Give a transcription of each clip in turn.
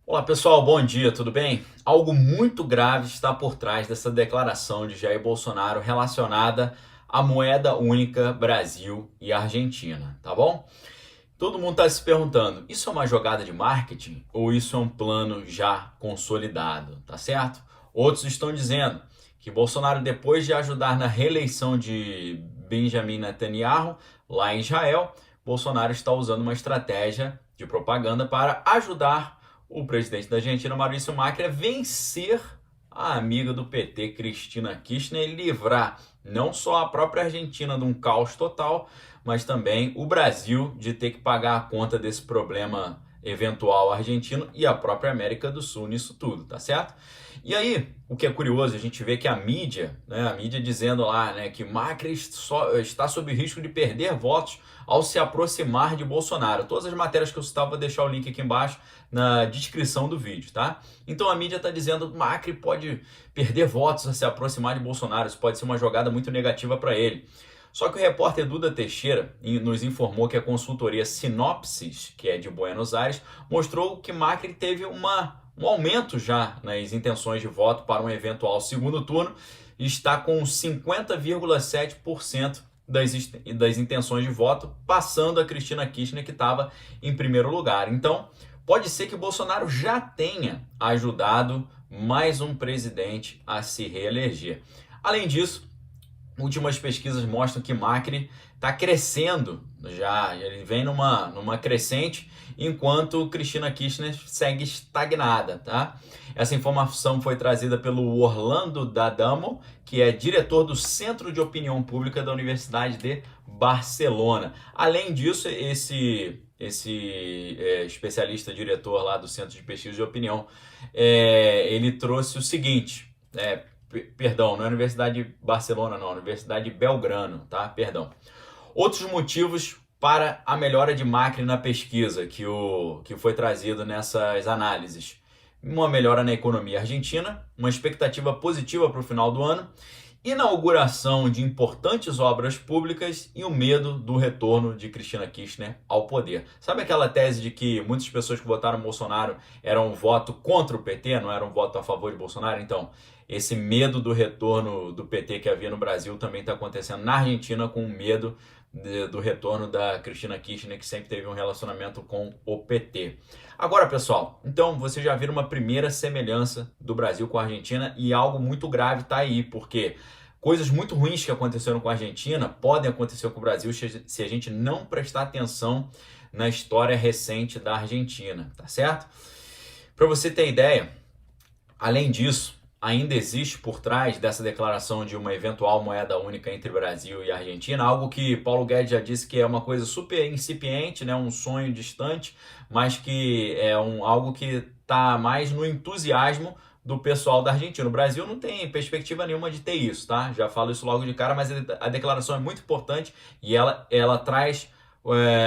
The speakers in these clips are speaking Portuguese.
Olá pessoal, bom dia, tudo bem? Algo muito grave está por trás dessa declaração de Jair Bolsonaro relacionada à moeda única Brasil e Argentina, tá bom? Todo mundo está se perguntando, isso é uma jogada de marketing ou isso é um plano já consolidado, tá certo? Outros estão dizendo que Bolsonaro, depois de ajudar na reeleição de Benjamin Netanyahu lá em Israel, Bolsonaro está usando uma estratégia de propaganda para ajudar o presidente da Argentina, Maurício Macri, a vencer a amiga do PT, Cristina Kirchner, e livrar não só a própria Argentina de um caos total, mas também o Brasil de ter que pagar a conta desse problema eventual argentino e a própria América do Sul nisso tudo, tá certo? E aí, o que é curioso, a gente vê que a mídia dizendo lá, né, que Macri está sob risco de perder votos ao se aproximar de Bolsonaro. Todas as matérias que eu citava, vou deixar o link aqui embaixo na descrição do vídeo, tá? Então a mídia está dizendo que Macri pode perder votos a se aproximar de Bolsonaro, isso pode ser uma jogada muito negativa para ele. Só que o repórter Duda Teixeira nos informou que a consultoria Sinopsis, que é de Buenos Aires, mostrou que Macri teve um aumento já nas intenções de voto para um eventual segundo turno e está com 50,7% das intenções de voto, passando a Cristina Kirchner, que estava em primeiro lugar. Então, pode ser que Bolsonaro já tenha ajudado mais um presidente a se reeleger. Além disso, últimas pesquisas mostram que Macri está crescendo já, ele vem numa crescente, enquanto Cristina Kirchner segue estagnada, tá? Essa informação foi trazida pelo Orlando D'Adamo, que é diretor do Centro de Opinião Pública da Universidade de Barcelona. Além disso, esse especialista diretor lá do Centro de Pesquisa de Opinião, ele trouxe o seguinte, perdão, não é a Universidade de Barcelona, não, a Universidade de Belgrano, tá? Perdão. Outros motivos para a melhora de Macri na pesquisa que foi trazido nessas análises. Uma melhora na economia argentina, uma expectativa positiva para o final do ano, inauguração de importantes obras públicas e o medo do retorno de Cristina Kirchner ao poder. Sabe aquela tese de que muitas pessoas que votaram Bolsonaro eram um voto contra o PT, não eram um voto a favor de Bolsonaro? Então, esse medo do retorno do PT que havia no Brasil também está acontecendo na Argentina, com o medo do retorno da Cristina Kirchner, que sempre teve um relacionamento com o PT. Agora, pessoal, então vocês já viram uma primeira semelhança do Brasil com a Argentina e algo muito grave está aí, porque coisas muito ruins que aconteceram com a Argentina podem acontecer com o Brasil se a gente não prestar atenção na história recente da Argentina, tá certo? Para você ter ideia, além disso, ainda existe por trás dessa declaração de uma eventual moeda única entre Brasil e Argentina, algo que Paulo Guedes já disse que é uma coisa super incipiente, né, um sonho distante, mas que é algo que está mais no entusiasmo do pessoal da Argentina. O Brasil não tem perspectiva nenhuma de ter isso, tá? Já falo isso logo de cara, mas a declaração é muito importante e ela traz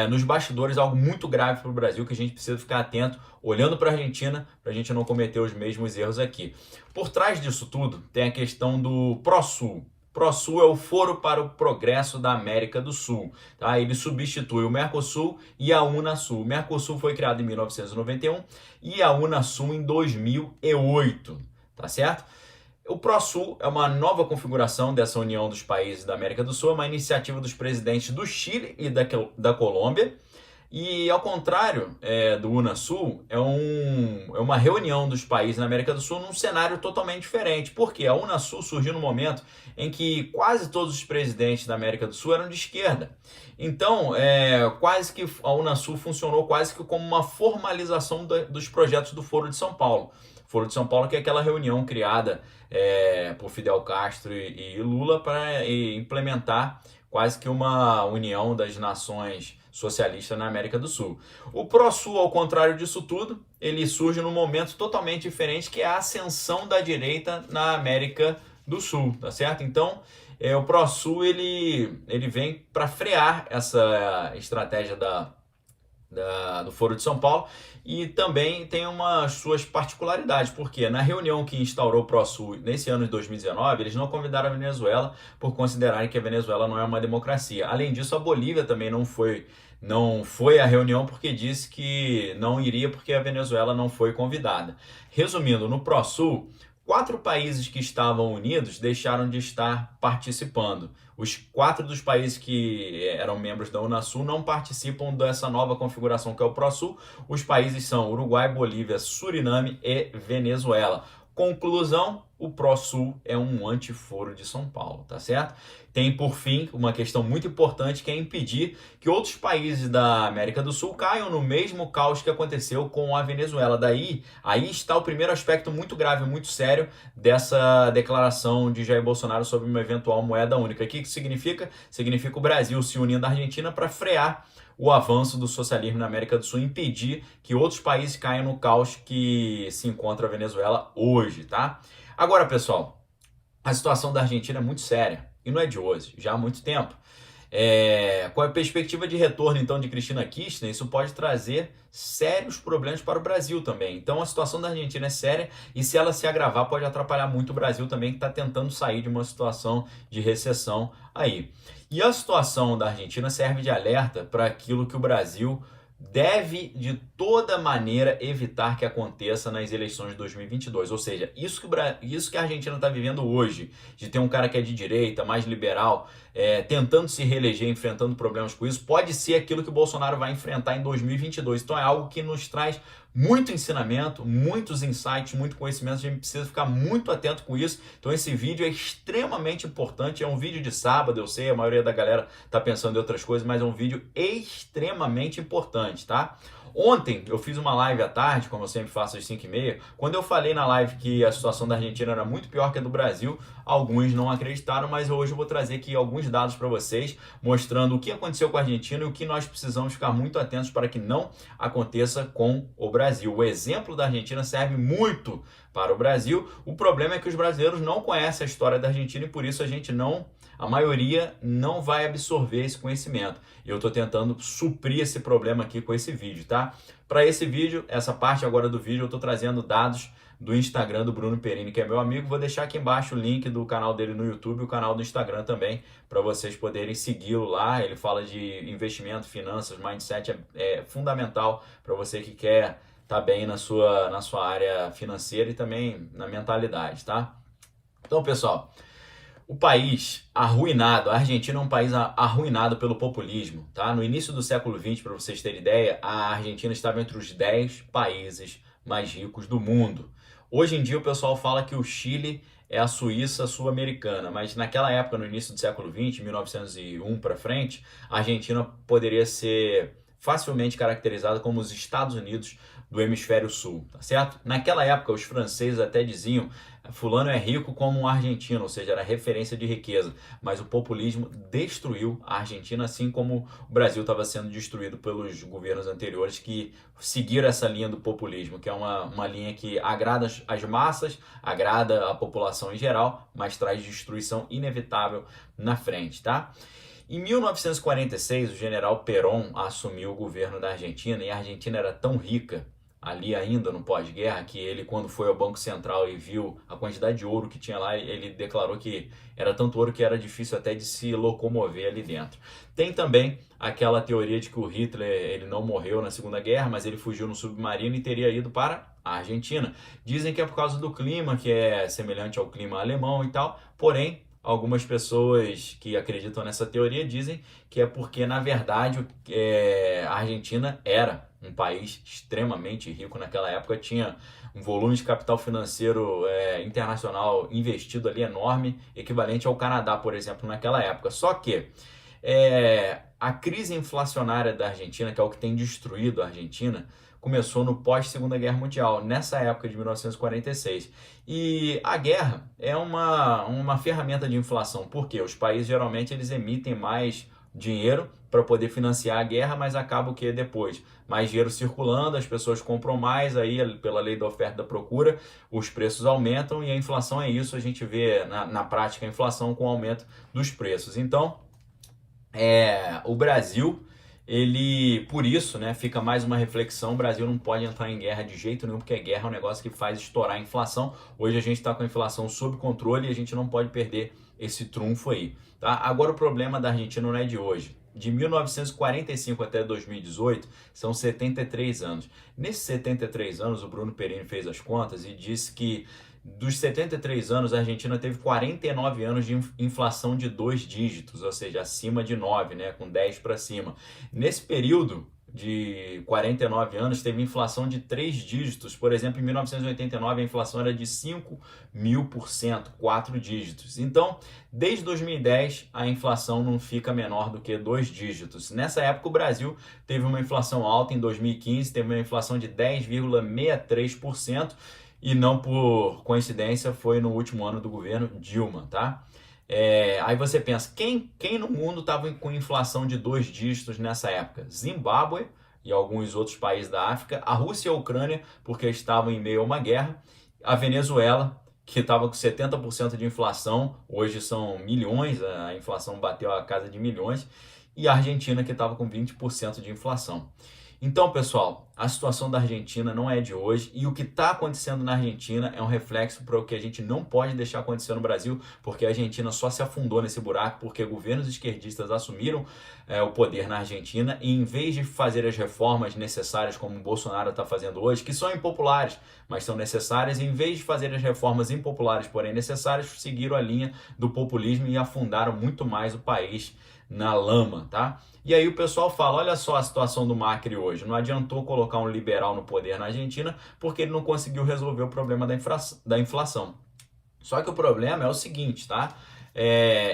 nos bastidores algo muito grave para o Brasil que a gente precisa ficar atento, olhando para a Argentina, para a gente não cometer os mesmos erros aqui. Por trás disso tudo tem a questão do ProSul. ProSul é o Foro para o Progresso da América do Sul. Tá? Ele substitui o Mercosul e a Unasul. O Mercosul foi criado em 1991 e a Unasul em 2008. Tá certo? O ProSul é uma nova configuração dessa união dos países da América do Sul, é uma iniciativa dos presidentes do Chile e da Colômbia. E ao contrário do Unasul, é uma reunião dos países na América do Sul num cenário totalmente diferente. Porque a Unasul surgiu no momento em que quase todos os presidentes da América do Sul eram de esquerda. Então, quase que a Unasul funcionou quase que como uma formalização dos projetos do Foro de São Paulo. Foro de São Paulo, que é aquela reunião criada por Fidel Castro e Lula para implementar quase que uma união das nações socialistas na América do Sul. O ProSul, ao contrário disso tudo, ele surge num momento totalmente diferente, que é a ascensão da direita na América do Sul, tá certo? Então, o ProSul ele vem para frear essa estratégia do Foro de São Paulo e também tem umas suas particularidades, porque na reunião que instaurou o ProSul nesse ano de 2019, eles não convidaram a Venezuela por considerarem que a Venezuela não é uma democracia. Além disso, a Bolívia também não foi não foi à reunião porque disse que não iria porque a Venezuela não foi convidada. Resumindo, no ProSul, 4 países que estavam unidos deixaram de estar participando. Os 4 dos países que eram membros da Unasul não participam dessa nova configuração que é o ProSul. Os países são Uruguai, Bolívia, Suriname e Venezuela. Conclusão, o ProSul é um antiforo de São Paulo, tá certo? Tem, por fim, uma questão muito importante que é impedir que outros países da América do Sul caiam no mesmo caos que aconteceu com a Venezuela. Aí está o primeiro aspecto muito grave, muito sério dessa declaração de Jair Bolsonaro sobre uma eventual moeda única. O que isso significa? Significa o Brasil se unindo à Argentina para frear o avanço do socialismo na América do Sul, impedir que outros países caiam no caos que se encontra a Venezuela hoje, tá? Agora, pessoal, a situação da Argentina é muito séria, e não é de hoje, já há muito tempo. Com a perspectiva de retorno, então, de Cristina Kirchner, isso pode trazer sérios problemas para o Brasil também. Então, a situação da Argentina é séria e, se ela se agravar, pode atrapalhar muito o Brasil também, que está tentando sair de uma situação de recessão aí. E a situação da Argentina serve de alerta para aquilo que o Brasil deve, de toda maneira, evitar que aconteça nas eleições de 2022. Ou seja, isso que a Argentina está vivendo hoje, de ter um cara que é de direita, mais liberal, tentando se reeleger, enfrentando problemas com isso, pode ser aquilo que o Bolsonaro vai enfrentar em 2022. Então é algo que nos traz muito ensinamento, muitos insights, muito conhecimento. A gente precisa ficar muito atento com isso. Então esse vídeo é extremamente importante. É um vídeo de sábado, eu sei, a maioria da galera está pensando em outras coisas, mas é um vídeo extremamente importante, tá? Ontem eu fiz uma live à tarde, como eu sempre faço às 5h30. Quando eu falei na live que a situação da Argentina era muito pior que a do Brasil, alguns não acreditaram, mas hoje eu vou trazer aqui alguns dados para vocês, mostrando o que aconteceu com a Argentina e o que nós precisamos ficar muito atentos para que não aconteça com o Brasil. O exemplo da Argentina serve muito para o Brasil. O problema é que os brasileiros não conhecem a história da Argentina e por isso a maioria não vai absorver esse conhecimento. Eu estou tentando suprir esse problema aqui com esse vídeo, tá? Para esse vídeo, essa parte agora do vídeo, eu estou trazendo dados do Instagram do Bruno Perini, que é meu amigo. Vou deixar aqui embaixo o link do canal dele no YouTube e o canal do Instagram também, para vocês poderem segui-lo lá. Ele fala de investimento, finanças, mindset, é fundamental para você que quer estar bem na sua área financeira e também na mentalidade, tá? Então, pessoal, o país arruinado, a Argentina é um país arruinado pelo populismo, tá? No início do século XX, para vocês terem ideia, a Argentina estava entre os 10 países mais ricos do mundo. Hoje em dia o pessoal fala que o Chile é a Suíça sul-americana, mas naquela época, no início do século XX, 1901 para frente, a Argentina poderia ser facilmente caracterizada como os Estados Unidos do hemisfério sul, tá certo? Naquela época, os franceses até diziam fulano é rico como um argentino, ou seja, era referência de riqueza, mas o populismo destruiu a Argentina, assim como o Brasil estava sendo destruído pelos governos anteriores que seguiram essa linha do populismo, que é uma linha que agrada as massas, agrada a população em geral, mas traz destruição inevitável na frente, tá? Em 1946, o general Perón assumiu o governo da Argentina e a Argentina era tão rica ali ainda no pós-guerra, que ele, quando foi ao Banco Central e viu a quantidade de ouro que tinha lá, ele declarou que era tanto ouro que era difícil até de se locomover ali dentro. Tem também aquela teoria de que o Hitler ele não morreu na Segunda Guerra, mas ele fugiu no submarino e teria ido para a Argentina. Dizem que é por causa do clima, que é semelhante ao clima alemão e tal, porém, algumas pessoas que acreditam nessa teoria dizem que é porque, na verdade, a Argentina era um país extremamente rico naquela época, tinha um volume de capital financeiro internacional investido ali enorme, equivalente ao Canadá, por exemplo, naquela época. Só que a crise inflacionária da Argentina, que é o que tem destruído a Argentina, começou no pós-Segunda Guerra Mundial, nessa época de 1946. E a guerra é uma ferramenta de inflação, porque os países geralmente eles emitem mais dinheiro para poder financiar a guerra, mas acaba que depois mais dinheiro circulando, as pessoas compram mais, aí pela lei da oferta e da procura, os preços aumentam e a inflação é isso, a gente vê na prática a inflação com o aumento dos preços. Então, o Brasil, ele, por isso, né, fica mais uma reflexão, o Brasil não pode entrar em guerra de jeito nenhum, porque a guerra é um negócio que faz estourar a inflação. Hoje a gente está com a inflação sob controle e a gente não pode perder esse trunfo aí, tá? Agora o problema da Argentina não é de hoje, de 1945 até 2018 são 73 anos. Nesses 73 anos, o Bruno Perini fez as contas e disse que dos 73 anos, a Argentina teve 49 anos de inflação de 2 dígitos, ou seja, acima de 9, né, com 10 para cima. Nesse período de 49 anos, teve inflação de 3 dígitos. Por exemplo, em 1989, a inflação era de 5.000%, 4 dígitos. Então, desde 2010, a inflação não fica menor do que 2 dígitos. Nessa época, o Brasil teve uma inflação alta. Em 2015, teve uma inflação de 10,63%. E não por coincidência, foi no último ano do governo Dilma, tá? Aí você pensa, quem no mundo estava com inflação de 2 dígitos nessa época? Zimbábue e alguns outros países da África, a Rússia e a Ucrânia, porque estavam em meio a uma guerra, a Venezuela, que estava com 70% de inflação, hoje são milhões, a inflação bateu a casa de milhões, e a Argentina, que estava com 20% de inflação. Então, pessoal, a situação da Argentina não é de hoje e o que está acontecendo na Argentina é um reflexo para o que a gente não pode deixar acontecer no Brasil, porque a Argentina só se afundou nesse buraco porque governos esquerdistas assumiram o poder na Argentina e em vez de fazer as reformas necessárias como o Bolsonaro está fazendo hoje, que são impopulares, mas são necessárias, em vez de fazer as reformas impopulares, porém necessárias, seguiram a linha do populismo e afundaram muito mais o país na lama, tá? E aí o pessoal fala, olha só a situação do Macri hoje, não adiantou colocar um liberal no poder na Argentina porque ele não conseguiu resolver o problema da inflação. Só que o problema é o seguinte, tá?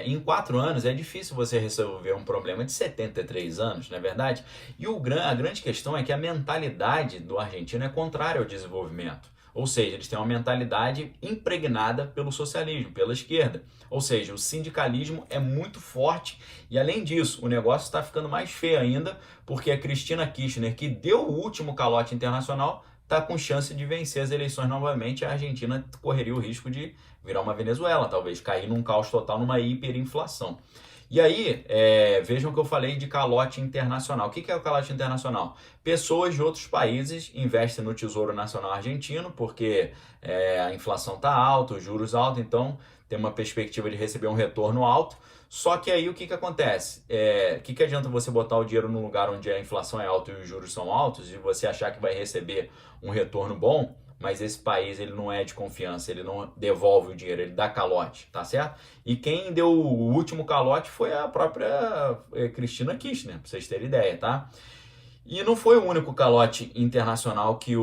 Em 4 anos é difícil você resolver um problema de 73 anos, não é verdade? E a grande questão é que a mentalidade do argentino é contrária ao desenvolvimento. Ou seja, eles têm uma mentalidade impregnada pelo socialismo, pela esquerda. Ou seja, o sindicalismo é muito forte e, além disso, o negócio está ficando mais feio ainda porque a Cristina Kirchner, que deu o último calote internacional, está com chance de vencer as eleições novamente. A Argentina correria o risco de virar uma Venezuela, talvez cair num caos total, numa hiperinflação. E aí, vejam que eu falei de calote internacional. O que é o calote internacional? Pessoas de outros países investem no Tesouro Nacional Argentino, porque a inflação está alta, os juros altos, então tem uma perspectiva de receber um retorno alto. Só que aí o que acontece? O que adianta você botar o dinheiro num lugar onde a inflação é alta e os juros são altos e você achar que vai receber um retorno bom, mas esse país ele não é de confiança, ele não devolve o dinheiro, ele dá calote, tá certo? E quem deu o último calote foi a própria Cristina Kirchner, pra vocês terem ideia, tá? E não foi o único calote internacional que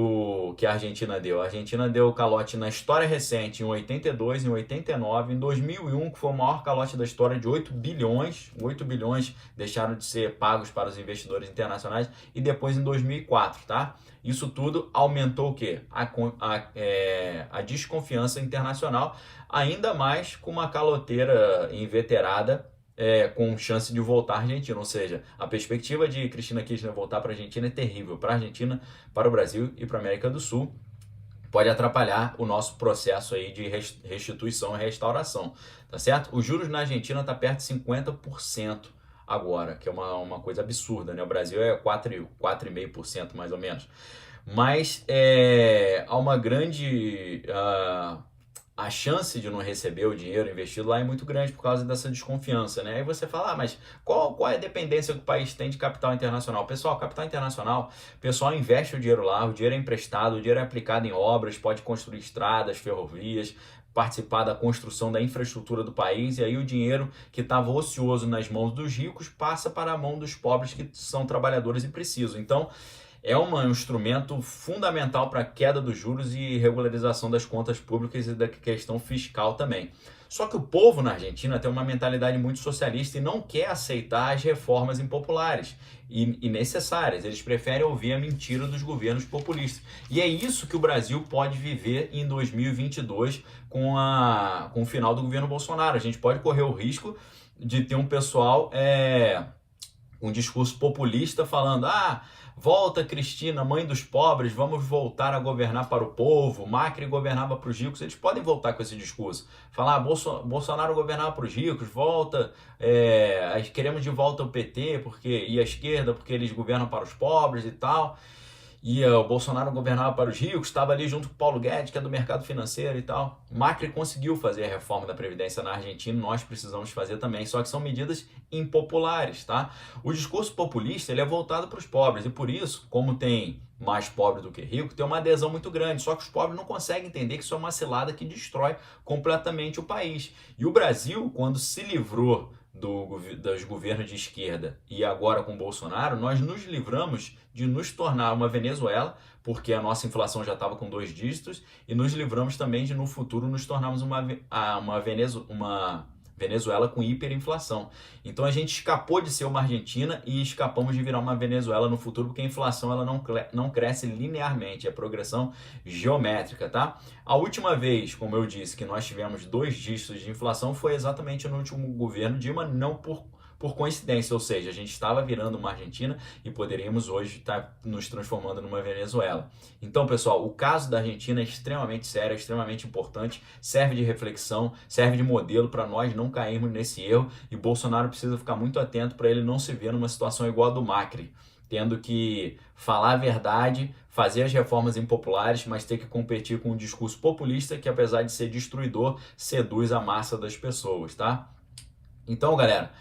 a Argentina deu. A Argentina deu calote na história recente, em 82, em 89, em 2001, que foi o maior calote da história de 8 bilhões. 8 bilhões deixaram de ser pagos para os investidores internacionais e depois em 2004, tá? Isso tudo aumentou o quê? A desconfiança internacional, ainda mais com uma caloteira inveterada, com chance de voltar à Argentina, ou seja, a perspectiva de Cristina Kirchner voltar para a Argentina é terrível para a Argentina, para o Brasil e para a América do Sul. Pode atrapalhar o nosso processo aí de restituição e restauração, tá certo? Os juros na Argentina está perto de 50% agora, que é uma coisa absurda, né? O Brasil é 4,5% mais ou menos. Mas há uma grande... a chance de não receber o dinheiro investido lá é muito grande por causa dessa desconfiança, né? Aí você fala, mas qual é a dependência que o país tem de capital internacional? Pessoal, capital internacional, o pessoal investe o dinheiro lá, o dinheiro é emprestado, o dinheiro é aplicado em obras, pode construir estradas, ferrovias, participar da construção da infraestrutura do país, e aí o dinheiro que estava ocioso nas mãos dos ricos passa para a mão dos pobres que são trabalhadores e precisam. Então, é um instrumento fundamental para a queda dos juros e regularização das contas públicas e da questão fiscal também. Só que o povo na Argentina tem uma mentalidade muito socialista e não quer aceitar as reformas impopulares e necessárias. Eles preferem ouvir a mentira dos governos populistas. E é isso que o Brasil pode viver em 2022 com o final do governo Bolsonaro. A gente pode correr o risco de ter um pessoal com um discurso populista falando volta Cristina, mãe dos pobres, vamos voltar a governar para o povo, Macri governava para os ricos. Eles podem voltar com esse discurso, falar Bolsonaro governava para os ricos, volta, queremos de volta o PT e a esquerda porque eles governam para os pobres e tal. E o Bolsonaro governava para os ricos, estava ali junto com o Paulo Guedes, que é do mercado financeiro e tal. Macri conseguiu fazer a reforma da Previdência na Argentina, nós precisamos fazer também, só que são medidas impopulares, tá? O discurso populista ele é voltado para os pobres e por isso, como tem mais pobre do que rico, tem uma adesão muito grande, só que os pobres não conseguem entender que isso é uma cilada que destrói completamente o país. E o Brasil, quando se livrou dos governos de esquerda e agora com Bolsonaro, nós nos livramos de nos tornar uma Venezuela, porque a nossa inflação já estava com 2 dígitos, e nos livramos também de no futuro nos tornarmos uma Venezuela com hiperinflação. Então a gente escapou de ser uma Argentina e escapamos de virar uma Venezuela no futuro, porque a inflação ela não cresce linearmente, é progressão geométrica, tá? A última vez, como eu disse, que nós tivemos 2 dígitos de inflação foi exatamente no último governo Dilma, não por coincidência, ou seja, a gente estava virando uma Argentina e poderíamos hoje estar nos transformando numa Venezuela. Então, pessoal, o caso da Argentina é extremamente sério, é extremamente importante, serve de reflexão, serve de modelo para nós não cairmos nesse erro e Bolsonaro precisa ficar muito atento para ele não se ver numa situação igual a do Macri, tendo que falar a verdade, fazer as reformas impopulares, mas ter que competir com um discurso populista que, apesar de ser destruidor, seduz a massa das pessoas, tá? Então, galera,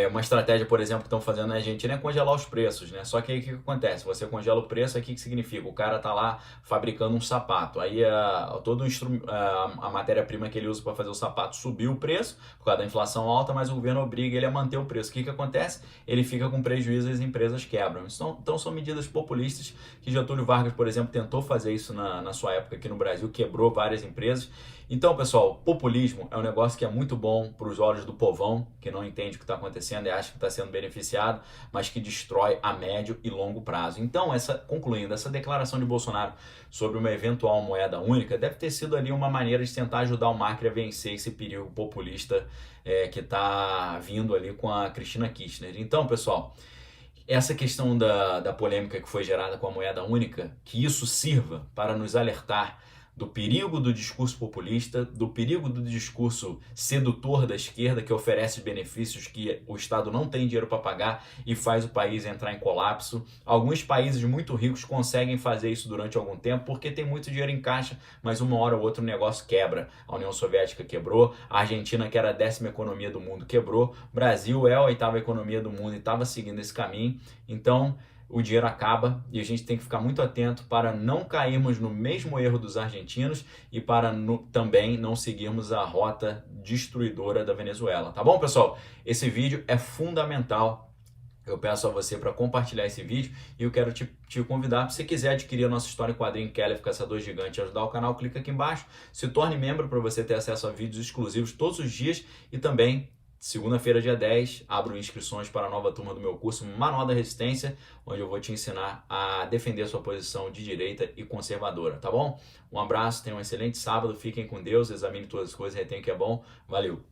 uma estratégia, por exemplo, que estão fazendo na Argentina é congelar os preços, né? Só que aí o que acontece? Você congela o preço, aqui o que significa? O cara tá lá fabricando um sapato, aí a matéria-prima que ele usa para fazer o sapato subiu o preço por causa da inflação alta, mas o governo obriga ele a manter o preço. O que acontece? Ele fica com prejuízo e as empresas quebram. Então são medidas populistas que Getúlio Vargas, por exemplo, tentou fazer isso na sua época aqui no Brasil, quebrou várias empresas. Então, pessoal, populismo é um negócio que é muito bom para os olhos do povão, que não entende o que está acontecendo e acha que está sendo beneficiado, mas que destrói a médio e longo prazo. Então, concluindo, essa declaração de Bolsonaro sobre uma eventual moeda única deve ter sido ali uma maneira de tentar ajudar o Macri a vencer esse perigo populista que está vindo ali com a Cristina Kirchner. Então, pessoal, essa questão da polêmica que foi gerada com a moeda única, que isso sirva para nos alertar do perigo do discurso populista, do perigo do discurso sedutor da esquerda que oferece benefícios que o Estado não tem dinheiro para pagar e faz o país entrar em colapso. Alguns países muito ricos conseguem fazer isso durante algum tempo porque tem muito dinheiro em caixa, mas uma hora ou outra o negócio quebra. A União Soviética quebrou, a Argentina, que era a 10ª economia do mundo, quebrou, o Brasil é a 8ª economia do mundo e estava seguindo esse caminho. Então, o dinheiro acaba e a gente tem que ficar muito atento para não cairmos no mesmo erro dos argentinos e para também não seguirmos a rota destruidora da Venezuela, tá bom, pessoal? Esse vídeo é fundamental. Eu peço a você para compartilhar esse vídeo e eu quero te convidar, se você quiser adquirir a nossa história em quadrinho Kelef Caçador Gigante e ajudar o canal, clica aqui embaixo, se torne membro para você ter acesso a vídeos exclusivos todos os dias e também segunda-feira, dia 10, abro inscrições para a nova turma do meu curso Manual da Resistência, onde eu vou te ensinar a defender a sua posição de direita e conservadora, tá bom? Um abraço, tenham um excelente sábado, fiquem com Deus, examine todas as coisas, retém o que é bom, valeu!